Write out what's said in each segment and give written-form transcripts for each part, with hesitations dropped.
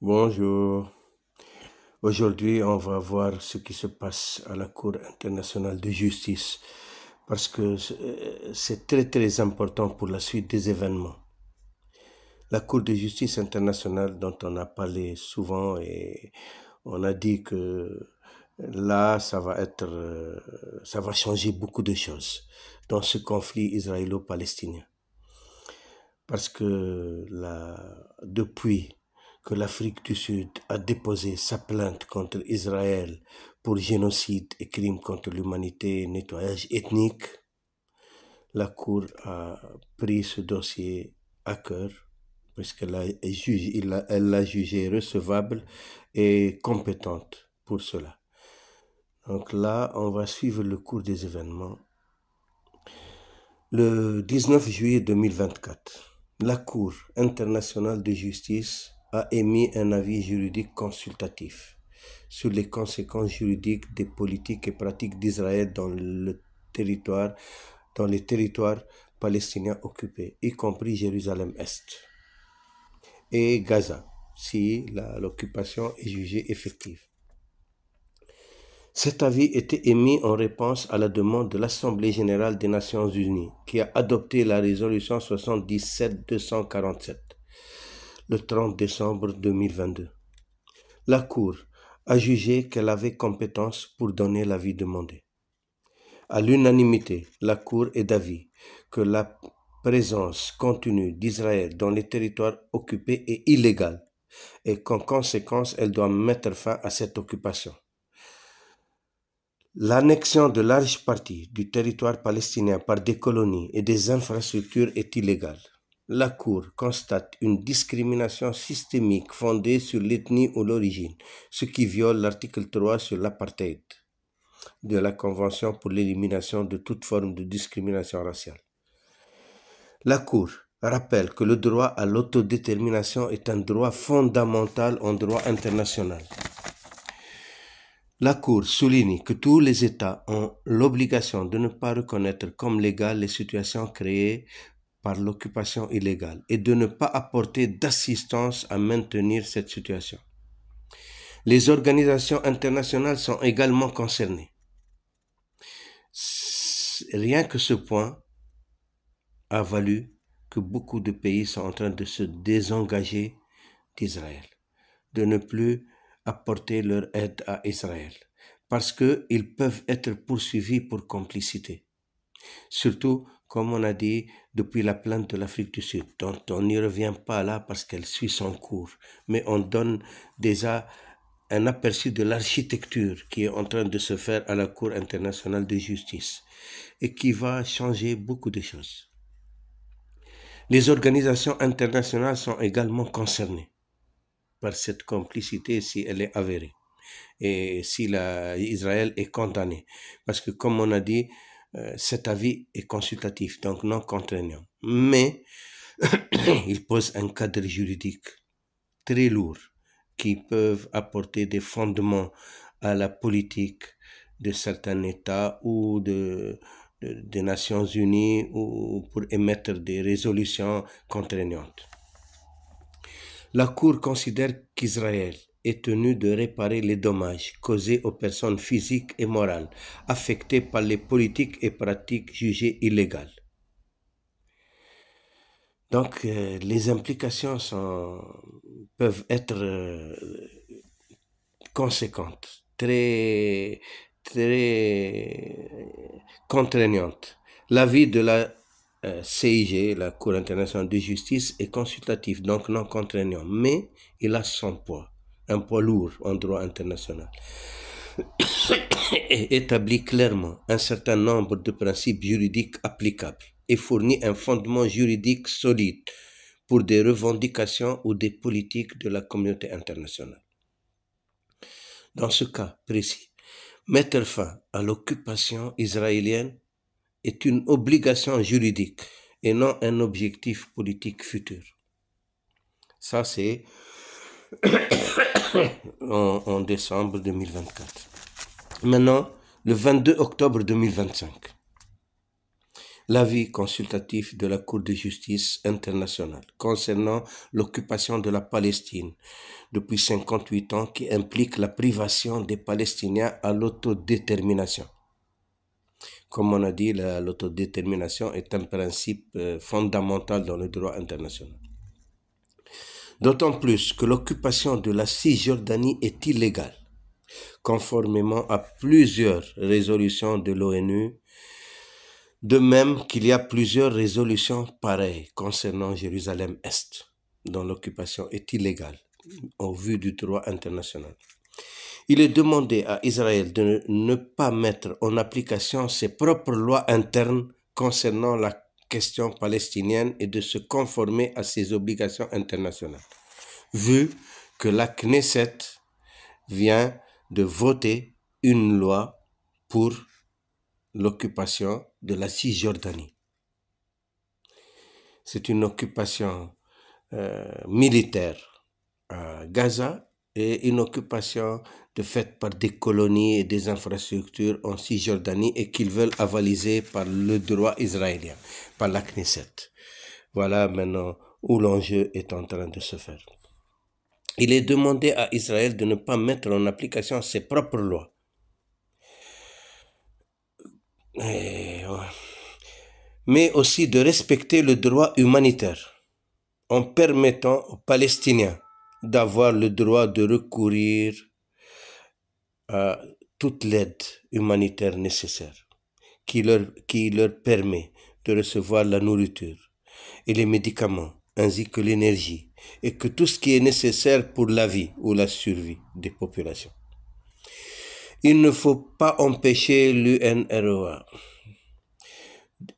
Bonjour. Aujourd'hui, on va voir ce qui se passe à la Cour internationale de justice parce que c'est très important pour la suite des événements. La Cour de justice internationale dont on a parlé souvent et on a dit que là, ça va changer beaucoup de choses dans ce conflit israélo-palestinien. Parce que depuis que l'Afrique du Sud a déposé sa plainte contre Israël pour génocide et crimes contre l'humanité et nettoyage ethnique, la Cour a pris ce dossier à cœur elle l'a jugé recevable et compétente pour cela. Donc là, on va suivre le cours des événements. Le 19 juillet 2024, la Cour internationale de justice a émis un avis juridique consultatif sur les conséquences juridiques des politiques et pratiques d'Israël dans les territoires palestiniens occupés, y compris Jérusalem-Est et Gaza, si l'occupation est jugée effective. Cet avis était émis en réponse à la demande de l'Assemblée générale des Nations unies, qui a adopté la résolution 77-247 le 30 décembre 2022. La Cour a jugé qu'elle avait compétence pour donner l'avis demandé. À l'unanimité, la Cour est d'avis que la présence continue d'Israël dans les territoires occupés est illégale et qu'en conséquence, elle doit mettre fin à cette occupation. L'annexion de larges parties du territoire palestinien par des colonies et des infrastructures est illégale. La Cour constate une discrimination systémique fondée sur l'ethnie ou l'origine, ce qui viole l'article 3 sur l'apartheid de la Convention pour l'élimination de toute forme de discrimination raciale. La Cour rappelle que le droit à l'autodétermination est un droit fondamental en droit international. La Cour souligne que tous les États ont l'obligation de ne pas reconnaître comme légales les situations créées par l'occupation illégale et de ne pas apporter d'assistance à maintenir cette situation. Les organisations internationales sont également concernées. Rien que ce point a valu que beaucoup de pays sont en train de se désengager d'Israël, de ne plus apporter leur aide à Israël, parce qu'ils peuvent être poursuivis pour complicité. Surtout, comme on a dit, depuis la plainte de l'Afrique du Sud, dont on n'y revient pas là parce qu'elle suit son cours, mais on donne déjà un aperçu de l'architecture qui est en train de se faire à la Cour internationale de justice et qui va changer beaucoup de choses. Les organisations internationales sont également concernées par cette complicité si elle est avérée et si Israël est condamné. Parce que comme on a dit, cet avis est consultatif, donc non contraignant. Mais il pose un cadre juridique très lourd qui peuvent apporter des fondements à la politique de certains États ou des Nations Unies ou pour émettre des résolutions contraignantes. La Cour considère qu'Israël est tenu de réparer les dommages causés aux personnes physiques et morales affectées par les politiques et pratiques jugées illégales. Donc, les implications peuvent être conséquentes, très contraignantes. L'avis de la CIG, la Cour internationale de justice, est consultatif, donc non contraignant, mais il a son poids, un poids lourd en droit international, et établit clairement un certain nombre de principes juridiques applicables et fournit un fondement juridique solide pour des revendications ou des politiques de la communauté internationale. Dans ce cas précis, mettre fin à l'occupation israélienne est une obligation juridique et non un objectif politique futur. Ça, c'est en décembre 2024. Maintenant, le 22 octobre 2025, l'avis consultatif de la Cour de justice internationale concernant l'occupation de la Palestine depuis 58 ans qui implique la privation des Palestiniens à l'autodétermination. Comme on a dit, l'autodétermination est un principe fondamental dans le droit international. D'autant plus que l'occupation de la Cisjordanie est illégale, conformément à plusieurs résolutions de l'ONU, de même qu'il y a plusieurs résolutions pareilles concernant Jérusalem-Est, dont l'occupation est illégale au vu du droit international. Il est demandé à Israël de ne pas mettre en application ses propres lois internes concernant la question palestinienne et de se conformer à ses obligations internationales, vu que la Knesset vient de voter une loi pour l'occupation de la Cisjordanie. C'est une occupation militaire à Gaza et une occupation faite par des colonies et des infrastructures en Cisjordanie et qu'ils veulent avaliser par le droit israélien, par la Knesset. Voilà maintenant où l'enjeu est en train de se faire. Il est demandé à Israël de ne pas mettre en application ses propres lois. Mais aussi de respecter le droit humanitaire en permettant aux Palestiniens d'avoir le droit de recourir à toute l'aide humanitaire nécessaire qui leur permet de recevoir la nourriture et les médicaments ainsi que l'énergie et que tout ce qui est nécessaire pour la vie ou la survie des populations. Il ne faut pas empêcher l'UNRWA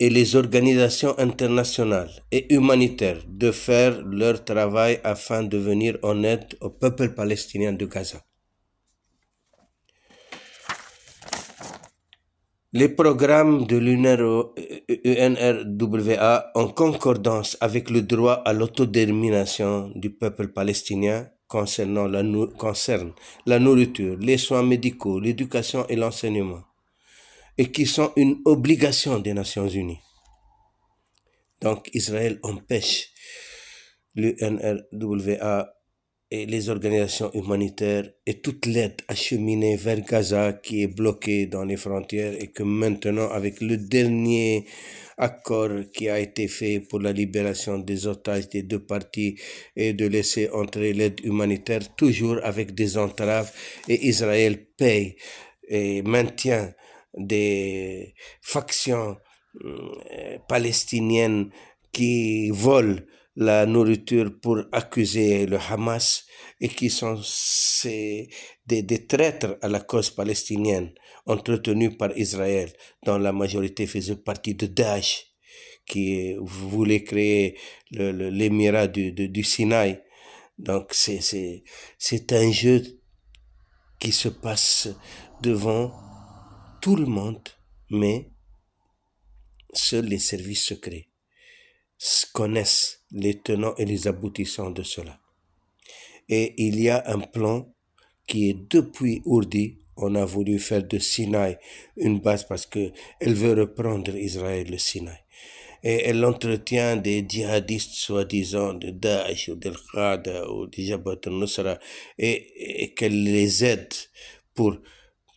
et les organisations internationales et humanitaires de faire leur travail afin de venir en aide au peuple palestinien de Gaza. Les programmes de l'UNRWA, en concordance avec le droit à l'autodétermination du peuple palestinien, concernent la nourriture, les soins médicaux, l'éducation et l'enseignement, et qui sont une obligation des Nations Unies. Donc Israël empêche l'UNRWA et les organisations humanitaires et toute l'aide acheminée vers Gaza qui est bloquée dans les frontières et que maintenant avec le dernier accord qui a été fait pour la libération des otages des deux parties et de laisser entrer l'aide humanitaire toujours avec des entraves et Israël paye et maintient des factions palestiniennes qui volent la nourriture pour accuser le Hamas et qui sont des traîtres à la cause palestinienne entretenus par Israël, dont la majorité faisait partie de Daesh, qui voulait créer l'émirat du Sinaï. Donc c'est un jeu qui se passe devant tout le monde, mais seuls les services secrets connaissent les tenants et les aboutissants de cela. Et il y a un plan qui est depuis Ourdi, on a voulu faire de Sinaï une base parce qu'elle veut reprendre Israël, le Sinaï. Et elle entretient des djihadistes soi-disant de Daesh ou d'Al-Qaïda ou de Jabhat al-Nusra et qu'elle les aide pour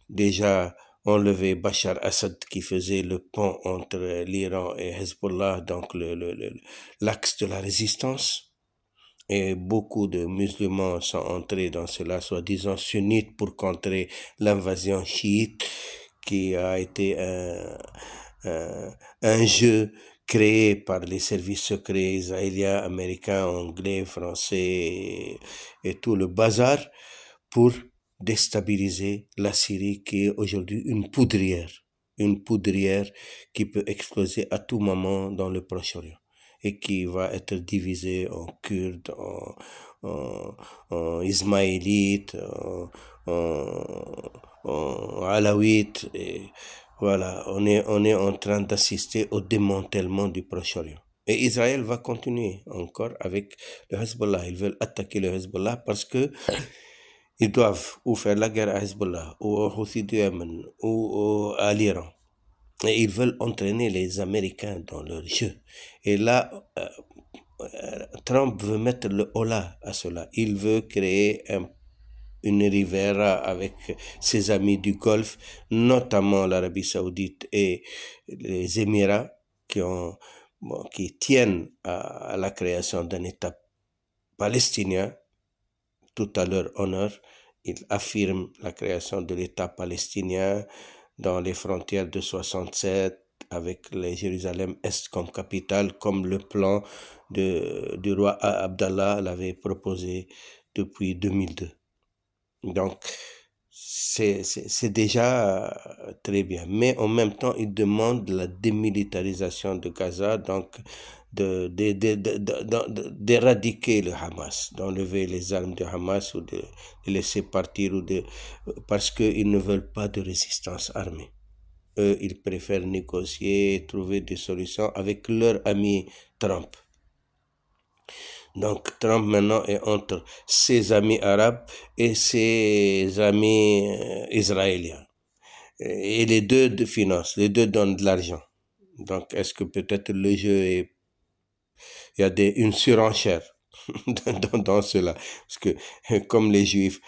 déjà enlever Bachar Assad qui faisait le pont entre l'Iran et Hezbollah, donc l'axe de la résistance. Et beaucoup de musulmans sont entrés dans cela, soi-disant sunnites, pour contrer l'invasion chiite qui a été un jeu créé par les services secrets israéliens, américains, anglais, français et tout le bazar pour déstabiliser la Syrie qui est aujourd'hui une poudrière qui peut exploser à tout moment dans le Proche-Orient et qui va être divisée en Kurdes, en Ismaélites, en Alaouites. Et voilà, on est en train d'assister au démantèlement du Proche-Orient. Et Israël va continuer encore avec le Hezbollah. Ils veulent attaquer le Hezbollah parce que ils doivent ou faire la guerre à Hezbollah, ou au Houthi du Yémen, ou à l'Iran. Et ils veulent entraîner les Américains dans leur jeu. Et là, Trump veut mettre le holà à cela. Il veut créer une Rivera avec ses amis du Golfe, notamment l'Arabie Saoudite et les Émirats, qui tiennent à la création d'un État palestinien, tout à leur honneur. Ils affirment la création de l'État palestinien dans les frontières de 67, avec les Jérusalem-Est comme capitale, comme le plan du roi Abdallah l'avait proposé depuis 2002. Donc, c'est déjà très bien. Mais en même temps, il demande la démilitarisation de Gaza, donc d'éradiquer le Hamas, d'enlever les armes de Hamas ou de laisser partir, parce qu'ils ne veulent pas de résistance armée. Eux, ils préfèrent négocier, trouver des solutions avec leur ami Trump. Donc Trump maintenant est entre ses amis arabes et ses amis israéliens. Et les deux financent, les deux donnent de l'argent. Donc est-ce que peut-être le jeu est... Il y a une surenchère dans cela. Parce que comme les juifs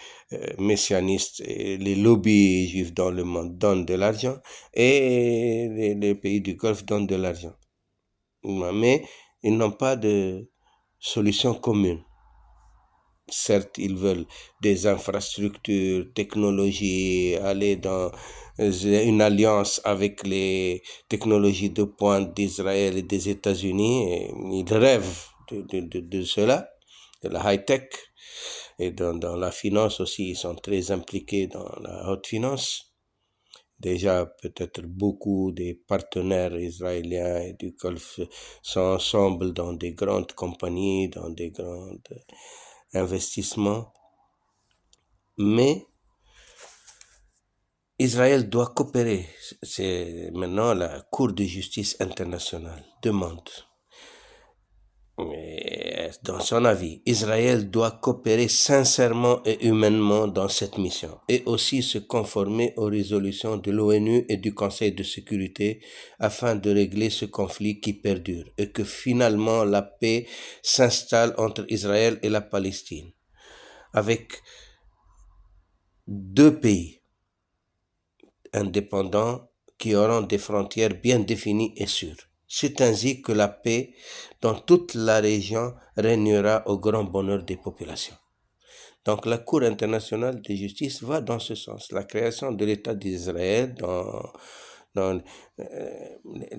messianistes et les lobbies juifs dans le monde donnent de l'argent, et les pays du Golfe donnent de l'argent. Mais ils n'ont pas de solution commune. Certes, ils veulent des infrastructures, technologies, aller dans une alliance avec les technologies de pointe d'Israël et des États-Unis. Ils rêvent de cela, de la high-tech. Et dans la finance aussi, ils sont très impliqués dans la haute finance. Déjà, peut-être beaucoup des partenaires israéliens et du Golfe sont ensemble dans des grandes compagnies, dans des grands investissements. Mais Israël doit coopérer. C'est maintenant la Cour de justice internationale demande. Mais dans son avis, Israël doit coopérer sincèrement et humainement dans cette mission et aussi se conformer aux résolutions de l'ONU et du Conseil de sécurité afin de régler ce conflit qui perdure et que finalement la paix s'installe entre Israël et la Palestine avec deux pays indépendants qui auront des frontières bien définies et sûres. C'est ainsi que la paix dans toute la région régnera au grand bonheur des populations. Donc la Cour internationale de justice va dans ce sens. La création de l'État d'Israël,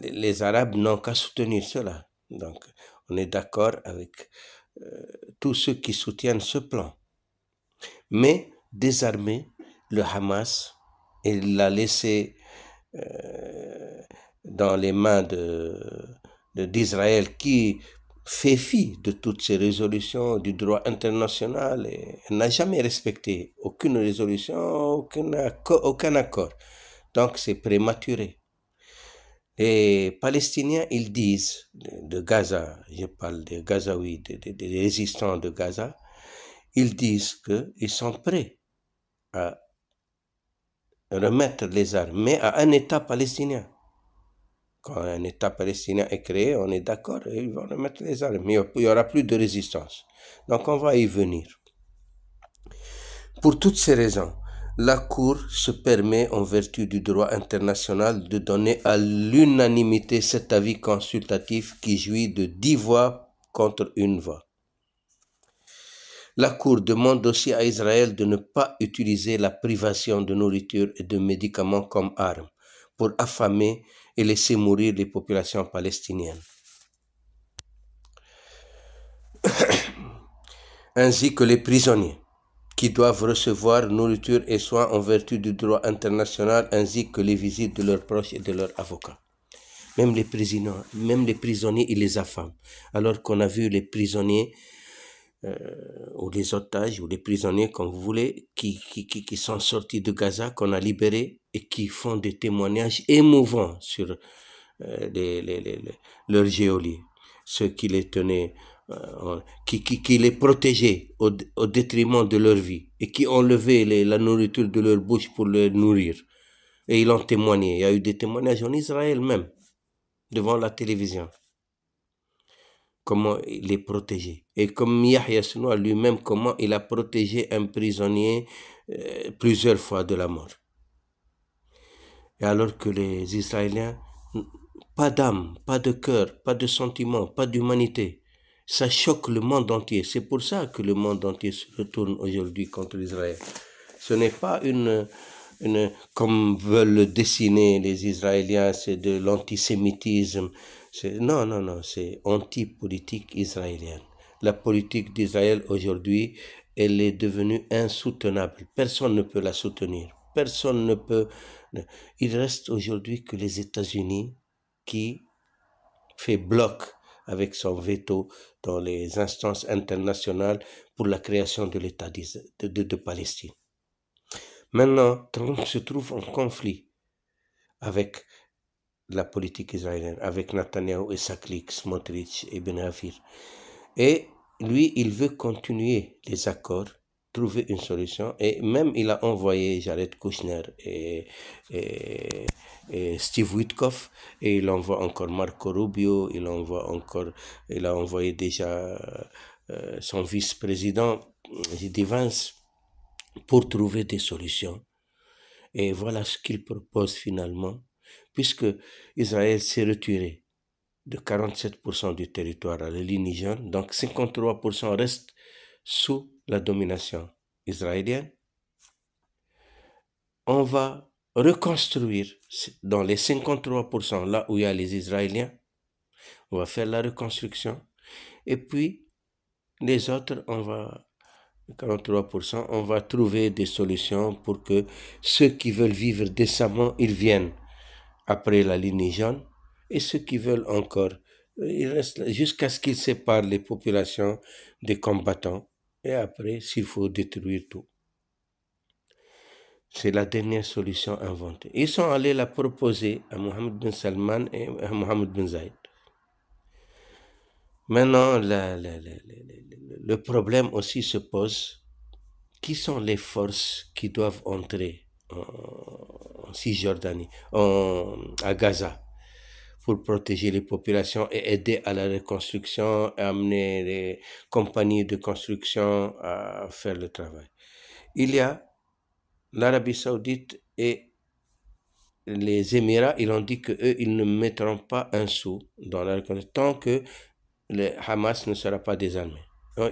les Arabes n'ont qu'à soutenir cela. Donc on est d'accord avec tous ceux qui soutiennent ce plan. Mais désarmer le Hamas et la laisser dans les mains d'Israël qui fait fi de toutes ces résolutions du droit international et n'a jamais respecté aucune résolution, aucun accord. Donc c'est prématuré. Les Palestiniens, ils disent de Gaza, je parle des Gazaouis, des résistants de Gaza, ils disent qu'ils sont prêts à remettre les armes, mais à un État palestinien. Quand un État palestinien est créé, on est d'accord, ils vont remettre les armes, mais il n'y aura plus de résistance. Donc on va y venir. Pour toutes ces raisons, la Cour se permet, en vertu du droit international, de donner à l'unanimité cet avis consultatif qui jouit de 10 voix contre une voix. La Cour demande aussi à Israël de ne pas utiliser la privation de nourriture et de médicaments comme arme pour affamer et laisser mourir les populations palestiniennes, ainsi que les prisonniers, qui doivent recevoir nourriture et soins en vertu du droit international, ainsi que les visites de leurs proches et de leurs avocats. Même les prisonniers, ils les affament. Alors qu'on a vu les prisonniers, ou les otages, ou les prisonniers, comme vous voulez, qui sont sortis de Gaza, qu'on a libérés, et qui font des témoignages émouvants sur leurs geôliers, ceux qui les tenaient, qui les protégeaient au détriment de leur vie, et qui enlevaient la nourriture de leur bouche pour les nourrir. Et ils ont témoigné. Il y a eu des témoignages en Israël même, devant la télévision. Comment il est protégé. Et comme Yahya Sinwar lui-même, comment il a protégé un prisonnier plusieurs fois de la mort. Et alors que les Israéliens, pas d'âme, pas de cœur, pas de sentiment, pas d'humanité. Ça choque le monde entier. C'est pour ça que le monde entier se retourne aujourd'hui contre Israël. Ce n'est pas comme veulent le dessiner les Israéliens, c'est de l'antisémitisme. Non, non, non, c'est anti-politique israélienne. La politique d'Israël aujourd'hui, elle est devenue insoutenable. Personne ne peut la soutenir. Personne ne peut. Il reste aujourd'hui que les États-Unis qui fait bloc avec son veto dans les instances internationales pour la création de l'État de Palestine. Maintenant, Trump se trouve en conflit avec la politique israélienne, avec Netanyahou et sa clique, Smotrich et Ben Gvir. Et lui, il veut continuer les accords, trouver une solution, et même il a envoyé Jared Kushner et Steve Witkoff, et il envoie encore Marco Rubio, il a envoyé déjà son vice-président, J.D. Vance, pour trouver des solutions. Et voilà ce qu'il propose finalement, puisque Israël s'est retiré de 47% du territoire à la ligne jaune, donc 53% restent sous la domination israélienne. On va reconstruire dans les 53% là où il y a les Israéliens, on va faire la reconstruction, et puis les autres, 43%, on va trouver des solutions pour que ceux qui veulent vivre décemment, ils viennent après la ligne jaune, et ceux qui veulent encore, ils restent là jusqu'à ce qu'ils séparent les populations des combattants, et après, s'il faut détruire tout. C'est la dernière solution inventée. Ils sont allés la proposer à Mohammed bin Salman et à Mohammed bin Zayed. Maintenant, le problème aussi se pose. Qui sont les forces qui doivent entrer en Cisjordanie, à Gaza, pour protéger les populations et aider à la reconstruction, amener les compagnies de construction à faire le travail? Il y a l'Arabie Saoudite et les Émirats. Ils ont dit qu'eux, ils ne mettront pas un sou dans la reconstruction tant que le Hamas ne sera pas désarmé.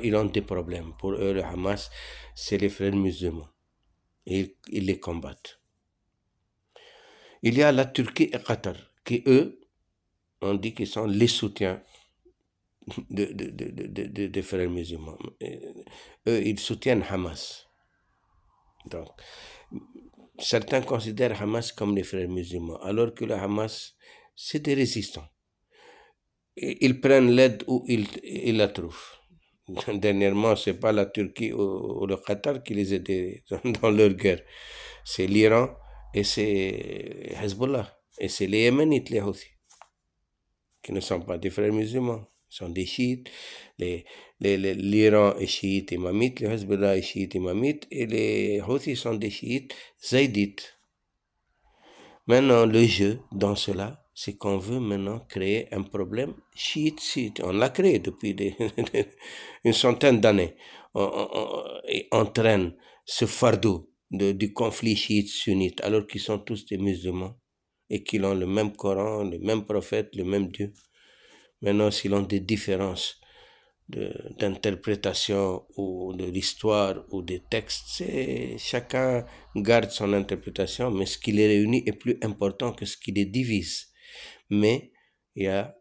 Ils ont des problèmes. Pour eux, le Hamas, c'est les frères musulmans. Et ils les combattent. Il y a la Turquie et Qatar, qui eux, on dit qu'ils sont les soutiens des frères musulmans. Eux, ils soutiennent Hamas. Donc, certains considèrent Hamas comme les frères musulmans, alors que le Hamas, c'est des résistants. Ils prennent l'aide où ils la trouvent. Dernièrement, c'est pas la Turquie ou le Qatar qui les aidaient dans leur guerre. C'est l'Iran et c'est Hezbollah. Et c'est les Yéménites, les Houthis, qui ne sont pas des frères musulmans. Ils sont des chiites. L'Iran est chiite imamite, le Hezbollah est chiite imamite, et les Houthis sont des chiites zaïdites. Maintenant, le jeu dans cela, c'est qu'on veut maintenant créer un problème chiite-chiite. On l'a créé depuis une centaine d'années. Et entraîne ce fardeau du conflit chiite-sunnite, alors qu'ils sont tous des musulmans et qu'ils ont le même Coran, le même prophète, le même Dieu. Maintenant, s'ils ont des différences d'interprétation ou de l'histoire ou des textes, chacun garde son interprétation, mais ce qui les réunit est plus important que ce qui les divise. Mais il y a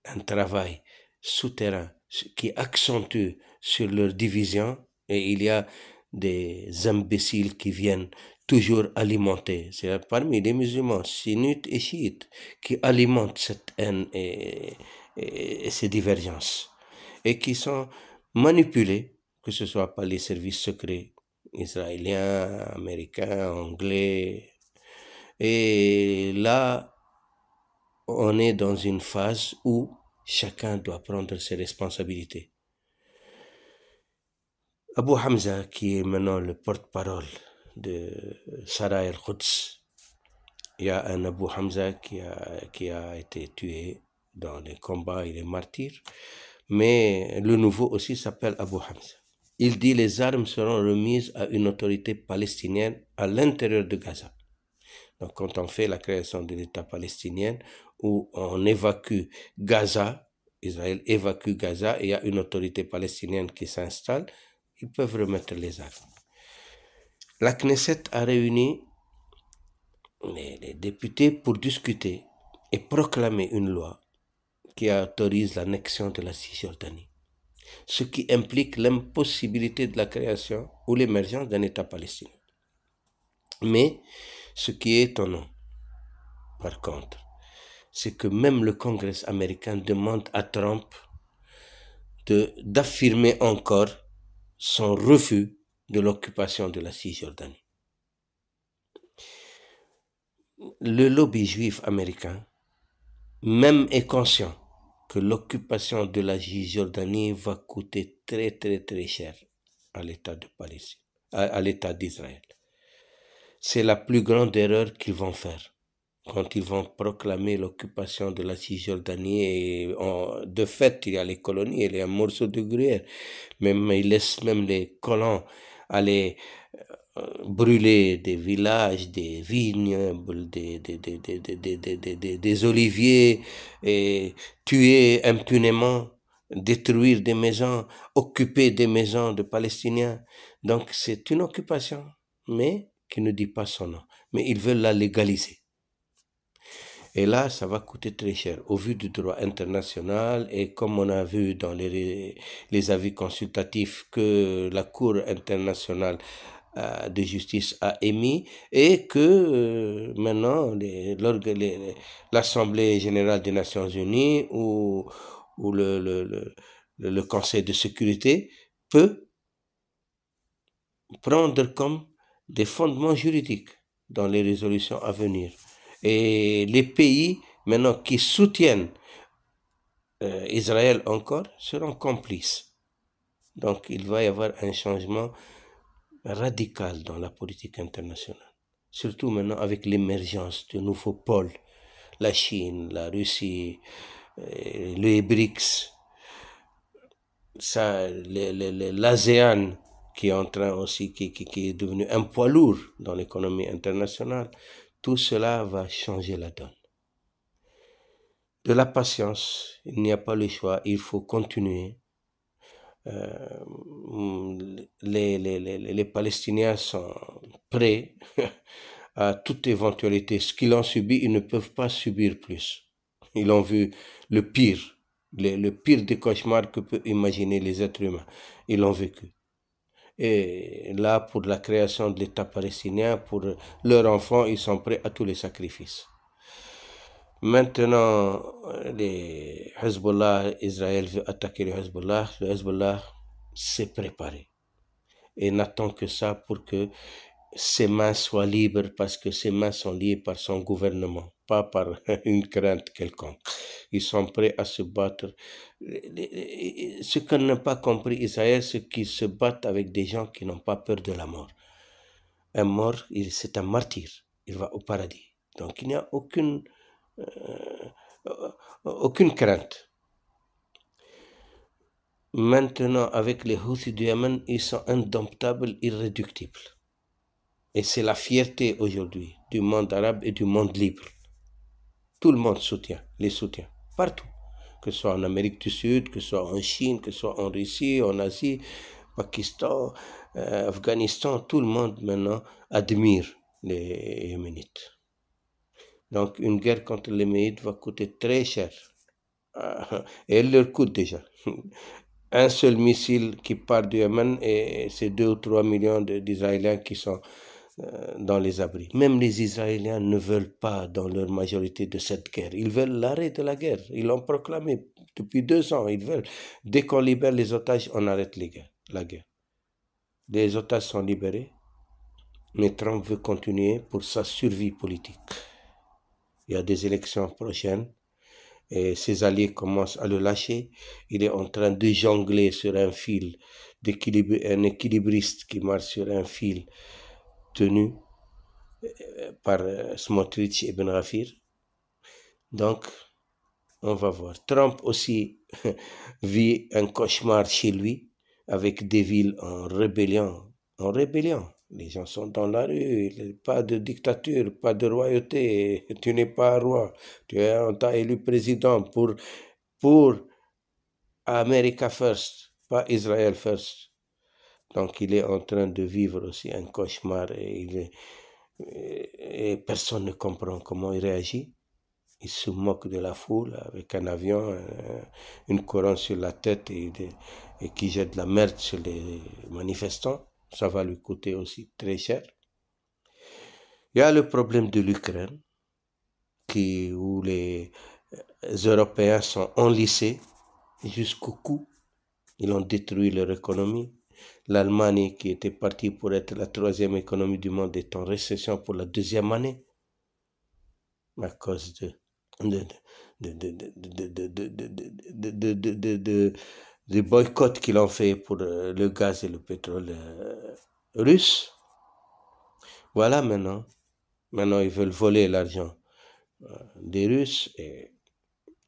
un travail souterrain qui accentue sur leur division, et il y a des imbéciles qui viennent toujours alimenter. C'est parmi les musulmans sunnites et chiites qui alimentent cette haine et ces divergences, et qui sont manipulés, que ce soit par les services secrets israéliens, américains, anglais. Et là, on est dans une phase où chacun doit prendre ses responsabilités. Abu Hamza, qui est maintenant le porte-parole de Sarah el-Quds. Il y a un Abu Hamza qui a été tué dans les combats, il est martyr. Mais le nouveau aussi s'appelle Abu Hamza. Il dit les armes seront remises à une autorité palestinienne à l'intérieur de Gaza. Donc quand on fait la création de l'État palestinien, où on évacue Gaza, Israël évacue Gaza et il y a une autorité palestinienne qui s'installe, ils peuvent remettre les armes. La Knesset a réuni les députés pour discuter et proclamer une loi qui autorise l'annexion de la Cisjordanie, ce qui implique l'impossibilité de la création ou l'émergence d'un État palestinien. Mais ce qui est étonnant, par contre, c'est que même le Congrès américain demande à Trump d'affirmer encore son refus de l'occupation de la Cisjordanie. Le lobby juif américain même est conscient que l'occupation de la Cisjordanie va coûter très très très cher à l'État de Palestine, à l'État d'Israël. C'est la plus grande erreur qu'ils vont faire quand ils vont proclamer l'occupation de la Cisjordanie. Et de fait, il y a les colonies, il y a un morceau de gruyère. Même, ils laissent même les colons aller brûler des villages, des vignes, des oliviers, et tuer impunément, détruire des maisons, occuper des maisons de Palestiniens. Donc c'est une occupation, mais qui ne dit pas son nom. Mais ils veulent la légaliser. Et là, ça va coûter très cher au vu du droit international et comme on a vu dans les avis consultatifs que la Cour internationale de justice a émis et que maintenant l'Assemblée générale des Nations Unies ou le Conseil de sécurité peut prendre comme des fondements juridiques dans les résolutions à venir. Et les pays maintenant qui soutiennent Israël encore seront complices. Donc il va y avoir un changement radical dans la politique internationale. Surtout maintenant avec l'émergence de nouveaux pôles, la Chine, la Russie, les BRICS, l'ASEAN qui est en train aussi, qui est devenu un poids lourd dans l'économie internationale. Tout cela va changer la donne. De la patience, il n'y a pas le choix, il faut continuer. Les Palestiniens sont prêts à toute éventualité. Ce qu'ils ont subi, ils ne peuvent pas subir plus. Ils ont vu le pire des cauchemars que peuvent imaginer les êtres humains. Ils l'ont vécu. Et là, pour la création de l'État palestinien, pour leurs enfants, ils sont prêts à tous les sacrifices. Maintenant, les Hezbollah, Israël veut attaquer le Hezbollah s'est préparé et n'attend que ça pour que ses mains soient libres parce que ses mains sont liées par son gouvernement, pas par une crainte quelconque. Ils sont prêts à se battre. Ce qu'on n'a pas compris Israël, c'est qu'ils se battent avec des gens qui n'ont pas peur de la mort. Un mort, c'est un martyr, il va au paradis. Donc il n'y a aucune crainte. Maintenant, avec les Houthis du Yémen, ils sont indomptables, irréductibles. Et c'est la fierté aujourd'hui du monde arabe et du monde libre. Tout le monde les soutient, partout. Que ce soit en Amérique du Sud, que ce soit en Chine, que ce soit en Russie, en Asie, Pakistan, Afghanistan, tout le monde maintenant admire les Yéménites. Donc une guerre contre les Yéménites va coûter très cher. Et elle leur coûte déjà. Un seul missile qui part du Yémen et c'est 2 ou 3 millions d'Israéliens qui sont dans les abris. Même les Israéliens ne veulent pas, dans leur majorité, de cette guerre. Ils veulent l'arrêt de la guerre. Ils l'ont proclamé depuis 2 ans. Ils veulent. Dès qu'on libère les otages, on arrête la guerre. Les otages sont libérés, mais Trump veut continuer pour sa survie politique. Il y a des élections prochaines et ses alliés commencent à le lâcher. Il est en train de jongler sur un fil, un équilibriste qui marche sur un fil tenu par Smotrich et Ben Rafir. Donc, on va voir. Trump aussi vit un cauchemar chez lui avec des villes en rébellion. En rébellion. Les gens sont dans la rue, pas de dictature, pas de royauté. Tu n'es pas roi. On t'a élu président pour America First, pas Israel First. Donc il est en train de vivre aussi un cauchemar et personne ne comprend comment il réagit. Il se moque de la foule avec un avion, une couronne sur la tête et qui jette de la merde sur les manifestants. Ça va lui coûter aussi très cher. Il y a le problème de l'Ukraine, où les Européens sont enlissés jusqu'au cou. Ils ont détruit leur économie. L'Allemagne, qui était partie pour être la troisième économie du monde, est en récession pour la deuxième année à cause des boycotts qu'ils ont fait pour le gaz et le pétrole russe. Voilà maintenant. Maintenant, ils veulent voler l'argent des Russes et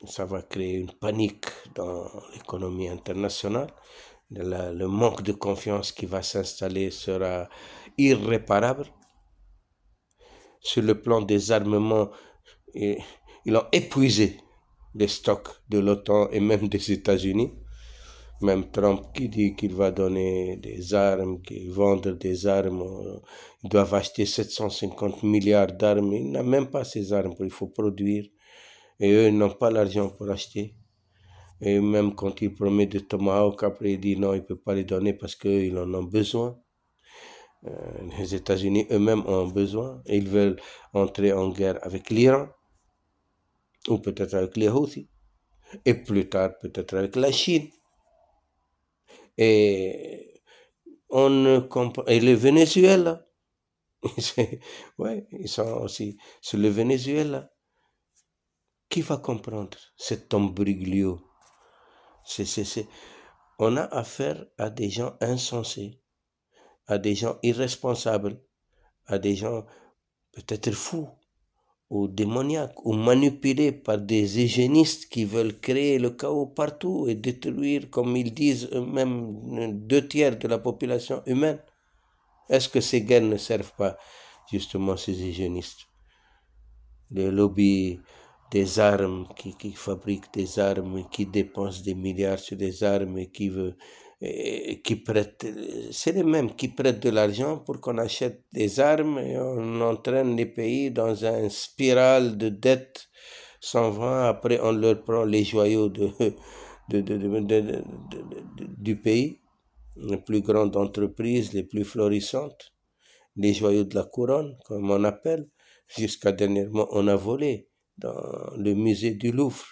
ça va créer une panique dans l'économie internationale. Le manque de confiance qui va s'installer sera irréparable. Sur le plan des armements, ils ont épuisé les stocks de l'OTAN et même des États-Unis. Même Trump qui dit qu'il va donner des armes, qu'il va vendre des armes, ils doivent acheter 750 milliards d'armes. Il n'a même pas ces armes, il faut produire. Et eux, ils n'ont pas l'argent pour acheter. Et même quand il promet de Tomahawk, après il dit non, il ne peut pas les donner parce qu'ils en ont besoin. Les États-Unis eux-mêmes ont besoin. Et ils veulent entrer en guerre avec l'Iran, ou peut-être avec les Houthis, et plus tard peut-être avec la Chine. Et on ne comprend. Et le Venezuela, ouais, ils sont aussi sur le Venezuela. Qui va comprendre cet imbroglio? On a affaire à des gens insensés, à des gens irresponsables, à des gens peut-être fous ou démoniaques ou manipulés par des hygiénistes qui veulent créer le chaos partout et détruire, comme ils disent eux-mêmes, 2/3 de la population humaine. Est-ce que ces guerres ne servent pas justement ces hygiénistes? Les lobbies des armes qui fabriquent des armes, qui dépensent des milliards sur des armes et qui prêtent, c'est les mêmes qui prêtent de l'argent pour qu'on achète des armes et on entraîne les pays dans une spirale de dettes sans fin. Après, on leur prend les joyaux du pays, les plus grandes entreprises, les plus florissantes, les joyaux de la couronne, comme on appelle. Jusqu'à dernièrement, on a volé dans le musée du Louvre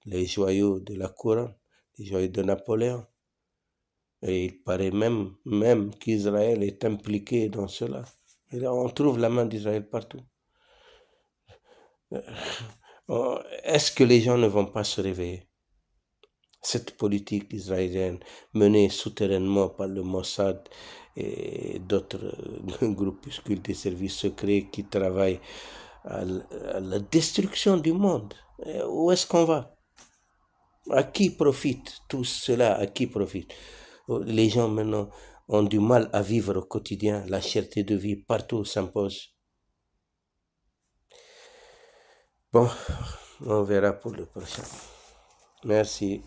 les joyaux de la couronne, les joyaux de Napoléon. Et il paraît même qu'Israël est impliqué dans cela. Et là, on trouve la main d'Israël partout. Est-ce que les gens ne vont pas se réveiller? Cette politique israélienne menée souterrainement par le Mossad et d'autres groupuscules des services secrets qui travaillent à la destruction du monde. Où est-ce qu'on va? À qui profite tout cela? À qui profite? Les gens maintenant ont du mal à vivre au quotidien. La cherté de vie partout s'impose. Bon, on verra pour le prochain. Merci.